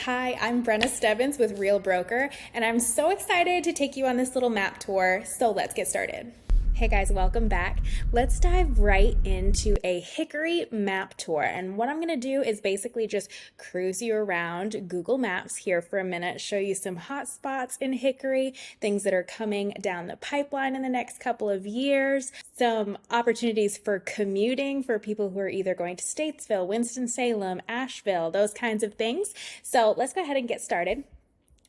Hi, I'm Brenna Stebbins with Real Broker, and I'm so excited to take you on this little map tour. So let's get started. Hey guys, welcome back. Let's dive right into a Hickory map tour. And what I'm going to do is basically just cruise you around Google Maps here for a minute, show you some hot spots in Hickory, things that are coming down the pipeline in the next couple of years, some opportunities for commuting for people who are either going to Statesville, Winston-Salem, Asheville, those kinds of things. So let's go ahead and get started.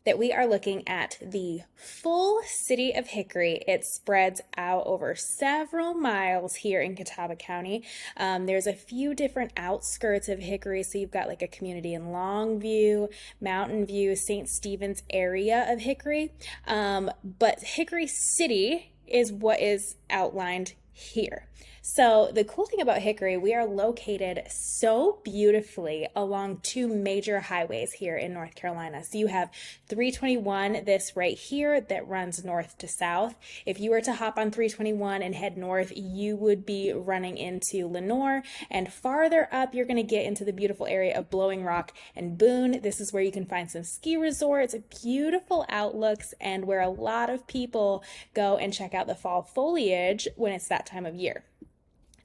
That we are looking at the full city of Hickory. It spreads out over several miles here in Catawba County. There's a few different outskirts of Hickory, so you've got like a community in Longview, Mountain View, St. Stephen's area of Hickory, but Hickory City is what is outlined here. So the cool thing about Hickory, we are located so beautifully along two major highways here in North Carolina. So you have 321, this right here, that runs north to south. If you were to hop on 321 and head north, you would be running into Lenoir, and farther up, you're going to get into the beautiful area of Blowing Rock and Boone. This is where you can find some ski resorts, beautiful outlooks, and where a lot of people go and check out the fall foliage when it's that time of year.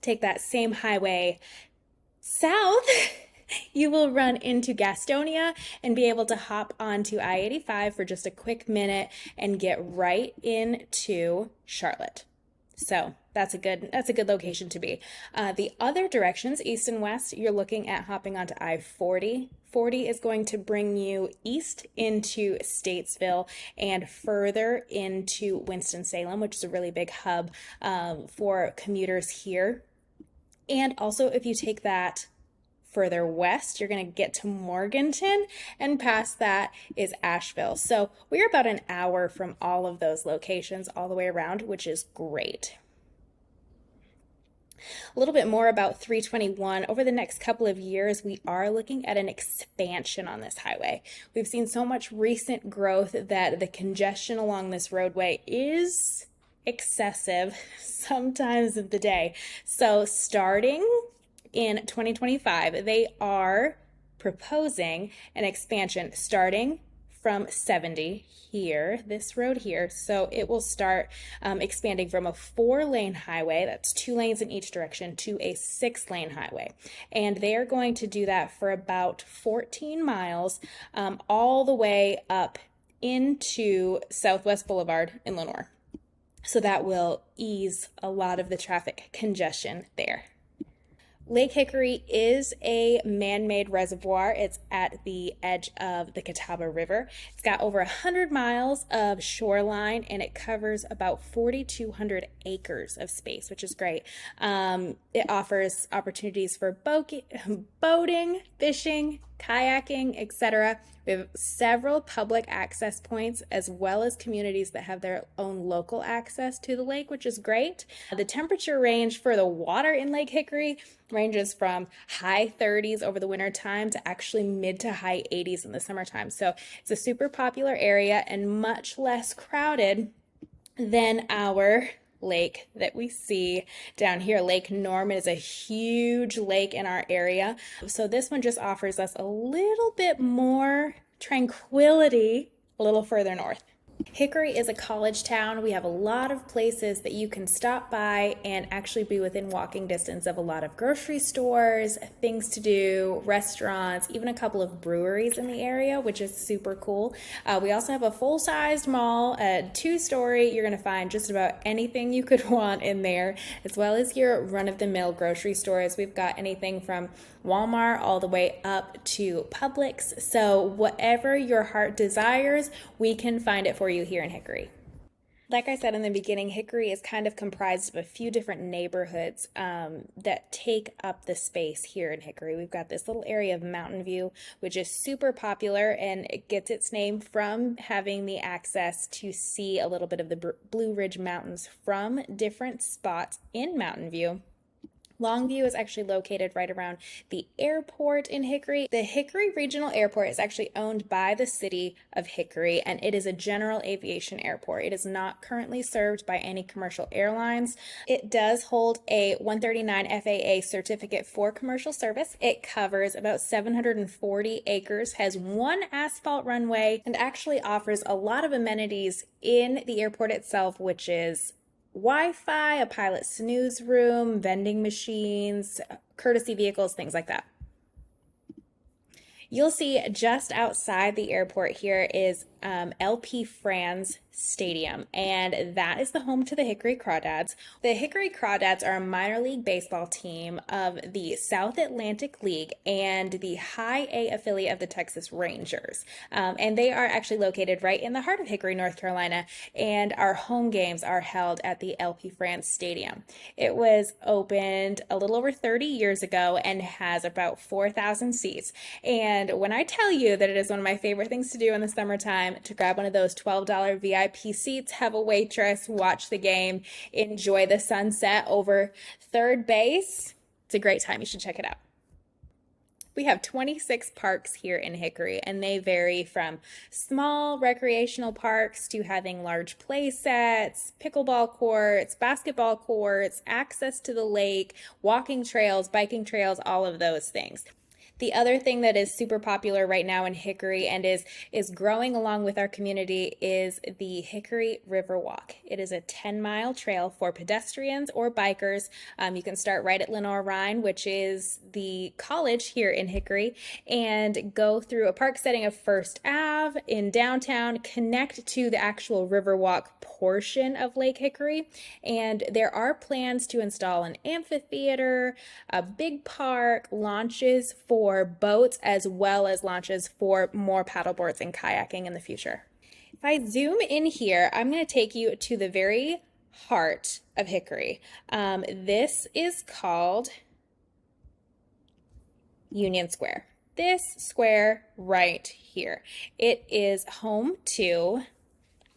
Take that same highway south, you will run into Gastonia and be able to hop onto I-85 for just a quick minute and get right into Charlotte. So that's a good location to be. The other directions, east and west, you're looking at hopping onto I-40. 40 is going to bring you east into Statesville and further into Winston-Salem, which is a really big hub for commuters here. And also, if you take that further west, you're going to get to Morganton, and past that is Asheville. So we're about an hour from all of those locations all the way around, which is great. A little bit more about 321. Over the next couple of years, we are looking at an expansion on this highway. We've seen so much recent growth that the congestion along this roadway is excessive sometimes of the day. So starting in 2025, they are proposing an expansion starting from 70 here, this road here. So it will start expanding from a 4-lane highway, that's 2 lanes in each direction, to a 6-lane highway. And they are going to do that for about 14 miles all the way up into Southwest Boulevard in Lenoir. So that will ease a lot of the traffic congestion there. Lake Hickory is a man-made reservoir. It's at the edge of the Catawba River. It's got over 100 miles of shoreline, and it covers about 4,200 acres of space, which is great. It offers opportunities for boating, fishing, kayaking, etc. We have several public access points as well as communities that have their own local access to the lake, which is great. The temperature range for the water in Lake Hickory ranges from high 30s over the winter time to actually mid to high 80s in the summertime. So it's a super popular area and much less crowded than our lake that we see down here. Lake Norman is a huge lake in our area. So this one just offers us a little bit more tranquility a little further north. Hickory is a college town. We have a lot of places that you can stop by and actually be within walking distance of a lot of grocery stores, things to do, restaurants, even a couple of breweries in the area, which is super cool. We also have a full-sized mall, a 2-story. You're going to find just about anything you could want in there, as well as your run-of-the-mill grocery stores. We've got anything from Walmart all the way up to Publix. So whatever your heart desires, we can find it for you here in Hickory. Like I said in the beginning, Hickory is kind of comprised of a few different neighborhoods that take up the space here in Hickory. We've got this little area of Mountain View, which is super popular, and it gets its name from having the access to see a little bit of the Blue Ridge Mountains from different spots in Mountain View. Longview is actually located right around the airport in Hickory. The Hickory Regional Airport is actually owned by the city of Hickory, and it is a general aviation airport. It is not currently served by any commercial airlines. It does hold a 139 FAA certificate for commercial service. It covers about 740 acres, has one asphalt runway, and actually offers a lot of amenities in the airport itself, which is Wi-Fi, a pilot snooze room, vending machines, courtesy vehicles, things like that. You'll see just outside the airport here is LP Franz Stadium, and that is the home to the Hickory Crawdads. The Hickory Crawdads are a minor league baseball team of the South Atlantic League and the High A affiliate of the Texas Rangers. And they are actually located right in the heart of Hickory, North Carolina, and our home games are held at the LP Franz Stadium. It was opened a little over 30 years ago and has about 4,000 seats. And when I tell you that it is one of my favorite things to do in the summertime, to grab one of those $12 VIP seats, have a waitress, watch the game, enjoy the sunset over third base, it's a great time. You should check it out. We have 26 parks here in Hickory, and they vary from small recreational parks to having large play sets, pickleball courts, basketball courts, access to the lake, walking trails, biking trails, all of those things. The other thing that is super popular right now in Hickory and is growing along with our community is the Hickory River Walk. It is a 10-mile trail for pedestrians or bikers. You can start right at Lenore Rhine, which is the college here in Hickory, and go through a park setting of First Ave in downtown, connect to the actual Riverwalk portion of Lake Hickory, and there are plans to install an amphitheater, a big park, launches for boats, as well as launches for more paddleboards and kayaking in the future. If I zoom in here, I'm going to take you to the very heart of Hickory. This is called Union Square. This square right here. It is home to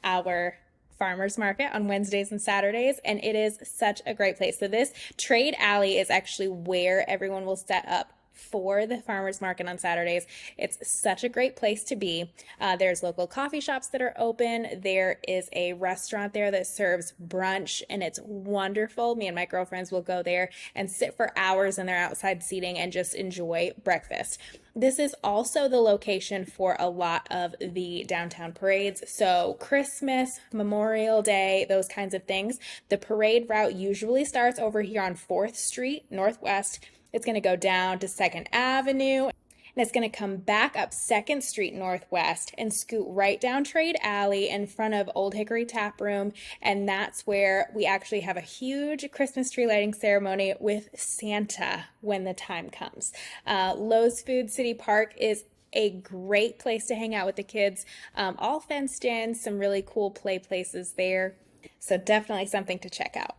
our farmers market on Wednesdays and Saturdays, and it is such a great place. So this trade alley is actually where everyone will set up for the farmers market on Saturdays. It's such a great place to be. There's local coffee shops that are open. There is a restaurant there that serves brunch, and it's wonderful. Me and my girlfriends will go there and sit for hours in their outside seating and just enjoy breakfast. This is also the location for a lot of the downtown parades. So Christmas, Memorial Day, those kinds of things. The parade route usually starts over here on 4th Street Northwest. It's going to go down to 2nd Avenue, and it's going to come back up 2nd Street Northwest and scoot right down Trade Alley in front of Old Hickory Tap Room, and that's where we actually have a huge Christmas tree lighting ceremony with Santa when the time comes. Lowe's Food City Park is a great place to hang out with the kids, all fenced in, some really cool play places there, so definitely something to check out.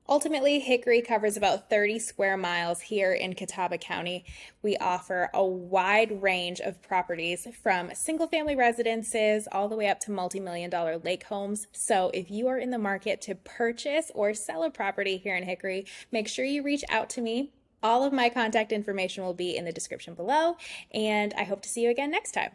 Ultimately, Hickory covers about 30 square miles here in Catawba County. We offer a wide range of properties from single-family residences all the way up to multi-million-dollar lake homes. So if you are in the market to purchase or sell a property here in Hickory, make sure you reach out to me. All of my contact information will be in the description below, and I hope to see you again next time.